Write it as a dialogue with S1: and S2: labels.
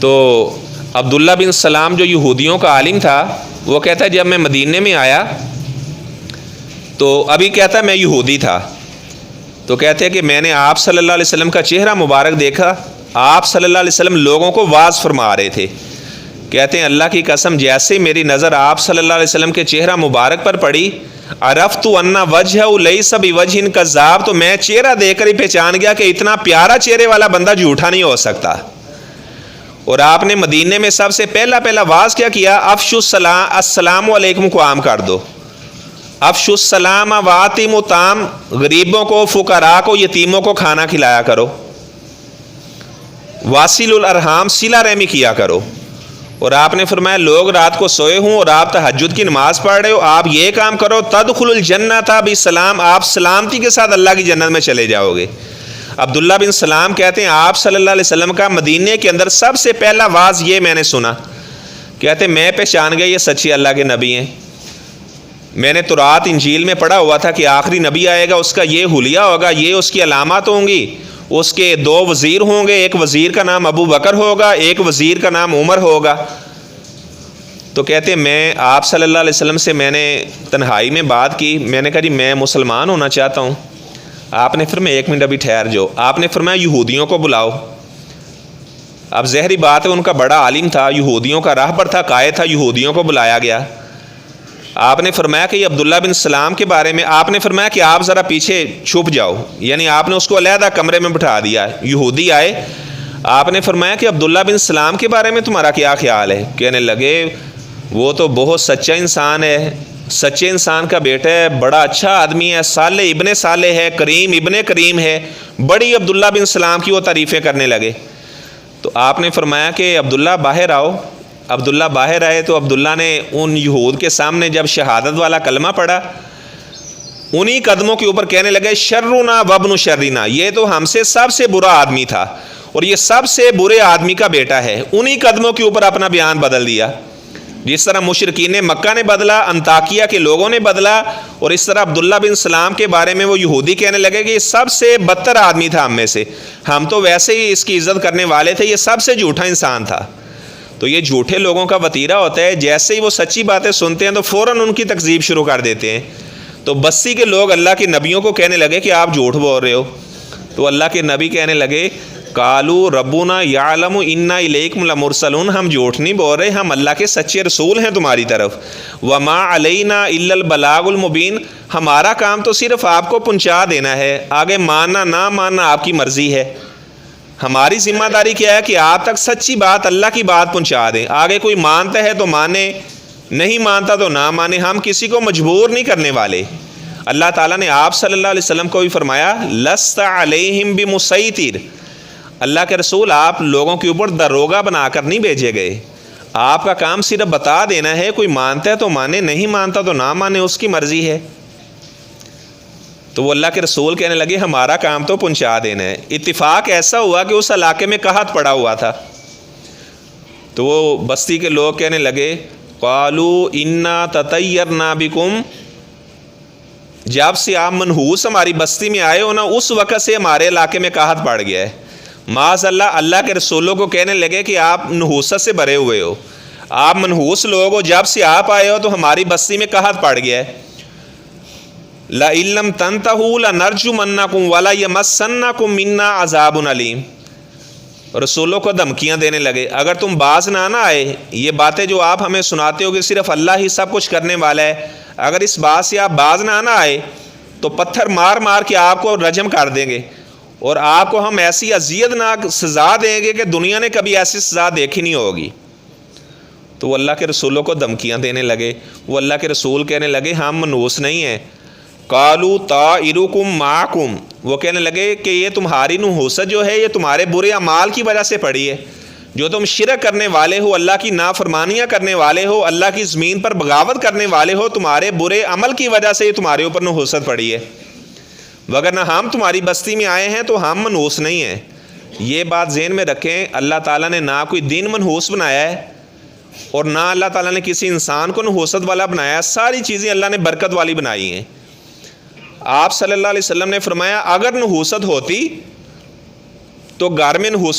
S1: تو عبداللہ بن سلام جو یہودیوں کا عالم تھا وہ کہتا ہے جب میں مدینے میں آیا تو ابھی کہتا ہے میں یہودی تھا، تو کہتے ہیں کہ میں نے آپ صلی اللہ علیہ وسلم کا چہرہ مبارک دیکھا، آپ صلی اللہ علیہ وسلم لوگوں کو واعظ فرما رہے تھے، کہتے ہیں اللہ کی قسم جیسے میری نظر آپ صلی اللہ علیہ وسلم کے چہرہ مبارک پر پڑی، عرفت ان وجہہ لیس بوجہ کذاب، تو میں چہرہ دیکھ کر ہی پہچان گیا کہ اتنا پیارا چہرے والا بندہ جھوٹا نہیں ہو سکتا۔ اور آپ نے مدینے میں سب سے پہلا واعظ کیا کیا؟ افشوا السلام، السلام علیکم کو عام کر دو، افشوا السلام واتیموا الطعام، غریبوں کو، فقراء کو، یتیموں کو کھانا کھلایا کرو، واصلوا الارحام، صلہ رحمی کیا کرو۔ اور آپ نے فرمایا لوگ رات کو سوئے ہوں اور آپ تہجد کی نماز پڑھ رہے ہو، آپ یہ کام کرو تدخلوا الجنۃ بسلام، آپ سلامتی کے ساتھ اللہ کی جنت میں چلے جاؤ گے۔ عبداللہ بن سلام کہتے ہیں آپ صلی اللہ علیہ وسلم کا مدینے کے اندر سب سے پہلا واعظ یہ میں نے سنا، کہتے ہیں میں پہچان گیا یہ سچی اللہ کے نبی ہیں۔ میں نے تورات انجیل میں پڑھا ہوا تھا کہ آخری نبی آئے گا، اس کا یہ حلیہ ہوگا، یہ اس کی علامات ہوں گی، اس کے 2 وزیر ہوں گے، ایک وزیر کا نام ابو بکر ہوگا، ایک وزیر کا نام عمر ہوگا۔ تو کہتے ہیں میں آپ صلی اللہ علیہ وسلم سے میں نے تنہائی میں بات کی، میں نے کہا جی میں مسلمان ہونا چاہتا ہوں۔ آپ نے فرمایا 1 منٹ ابھی ٹھہر جاؤ، آپ نے فرمایا یہودیوں کو بلاؤ۔ اب ظاہری بات ہے ان کا بڑا عالم تھا، یہودیوں کا راہبر تھا، قائد تھا، یہودیوں کو بلایا گیا۔ آپ نے فرمایا کہ یہ عبداللہ بن سلام کے بارے میں، آپ نے فرمایا کہ آپ ذرا پیچھے چھپ جاؤ، یعنی آپ نے اس کو علیحدہ کمرے میں بٹھا دیا۔ یہودی آئے، آپ نے فرمایا کہ عبداللہ بن سلام کے بارے میں تمہارا کیا خیال ہے؟ کہنے لگے وہ تو بہت سچا انسان ہے، سچے انسان کا بیٹا ہے، بڑا اچھا آدمی ہے، صالح ابن صالح ہے، کریم ابن کریم ہے، بڑی عبداللہ بن سلام کی وہ تعریفیں کرنے لگے۔ تو آپ نے فرمایا کہ عبداللہ باہر آؤ۔ عبداللہ باہر آئے تو عبداللہ نے ان یہود کے سامنے جب شہادت والا کلمہ پڑھا، انہی قدموں کے اوپر کہنے لگے شرنا وابن شرنا، یہ تو ہم سے سب سے برا آدمی تھا اور یہ سب سے برے آدمی کا بیٹا ہے۔ انہی قدموں کے اوپر اپنا بیان بدل دیا، جس طرح مشرکین مکہ نے بدلا، انطاکیہ کے لوگوں نے بدلا، اور اس طرح عبداللہ بن سلام کے بارے میں وہ یہودی کہنے لگے کہ یہ سب سے بدتر آدمی تھا ہم میں سے، ہم تو ویسے ہی اس کی عزت کرنے والے تھے، یہ سب سے جھوٹا انسان تھا۔ تو یہ جھوٹے لوگوں کا وتیرہ ہوتا ہے، جیسے ہی وہ سچی باتیں سنتے ہیں تو فوراً ان کی تکذیب شروع کر دیتے ہیں۔ تو بستی کے لوگ اللہ کے نبیوں کو کہنے لگے کہ آپ جھوٹ بول رہے ہو، تو اللہ کے نبی کہنے لگے قالوا ربنا یعلم انا الیکم لمرسلون، ہم جھوٹ نہیں بول رہے، ہم اللہ کے سچے رسول ہیں تمہاری طرف۔ وما علینا الا البلاغ المبین، ہمارا کام تو صرف آپ کو پہنچا دینا ہے، آگے ماننا نہ ماننا آپ کی مرضی ہے۔ ہماری ذمہ داری کیا ہے کہ آپ تک سچی بات، اللہ کی بات پہنچا دیں، آگے کوئی مانتا ہے تو مانے، نہیں مانتا تو نہ مانے، ہم کسی کو مجبور نہیں کرنے والے۔ اللہ تعالیٰ نے آپ صلی اللہ علیہ وسلم کو بھی فرمایا لست علیہم بمسیطر، اللہ کے رسول آپ لوگوں کے اوپر داروغہ بنا کر نہیں بھیجے گئے، آپ کا کام صرف بتا دینا ہے، کوئی مانتا ہے تو مانے، نہیں مانتا تو نہ مانے، اس کی مرضی ہے۔ تو وہ اللہ کے رسول کہنے لگے ہمارا کام تو پہنچا دینا ہے۔ اتفاق ایسا ہوا کہ اس علاقے میں قحط پڑا ہوا تھا، تو وہ بستی کے لوگ کہنے لگے قالوا انا تطیرنا بکم، جب سے آپ منحوس ہماری بستی میں آئے ہو نا، اس وقت سے ہمارے علاقے میں قحط پڑ گیا ہے۔ معاذ اللہ، اللہ کے رسولوں کو کہنے لگے کہ آپ نحوست سے بھرے ہوئے ہو، آپ منحوس لوگ ہو، جب سے آپ آئے ہو تو ہماری بستی میں قحط پڑ گیا ہے۔ لَئِن لَّمْ تَنْتَهُوا لَنَرْجُمَنَّكُمْ وَلَيَمَسَّنَّكُم مِّنَّا عَذَابٌ أَلِيمٌ، رسولوں کو دھمکیاں دینے لگے اگر تم باز نہ آئے، یہ باتیں جو آپ ہمیں سناتے ہو کہ صرف اللہ ہی سب کچھ کرنے والا ہے، اگر اس بات سے آپ باز نہ آئے تو پتھر مار مار کے آپ کو رجم کر دیں گے، اور آپ کو ہم ایسی اذیتناک سزا دیں گے کہ دنیا نے کبھی ایسی سزا دیکھی نہیں ہوگی۔ تو وہ اللہ کے رسولوں کو دھمکیاں دینے لگے۔ وہ اللہ کے رسول کہنے لگے ہم منحوس نہیں ہیں۔ قالوا طائرکم معکم، وہ کہنے لگے کہ یہ تمہاری نحوست جو ہے یہ تمہارے برے اعمال کی وجہ سے پڑی ہے، جو تم شرک کرنے والے ہو، اللہ کی نافرمانیاں کرنے والے ہو، اللہ کی زمین پر بغاوت کرنے والے ہو، تمہارے برے عمل کی وجہ سے یہ تمہارے اوپر نحوست پڑی ہے، وگرنہ ہم تمہاری بستی میں آئے ہیں تو ہم منحوس نہیں ہیں۔ یہ بات ذہن میں رکھیں، اللہ تعالیٰ نے نہ کوئی دین منحوس بنایا ہے اور نہ اللہ تعالیٰ نے کسی انسان کو نحوست والا بنایا ہے، ساری چیزیں اللہ نے برکت والی بنائی ہیں۔ آپ صلی اللہ علیہ وسلم نے فرمایا اگر نحوست ہوتی تو گھر میں نحوست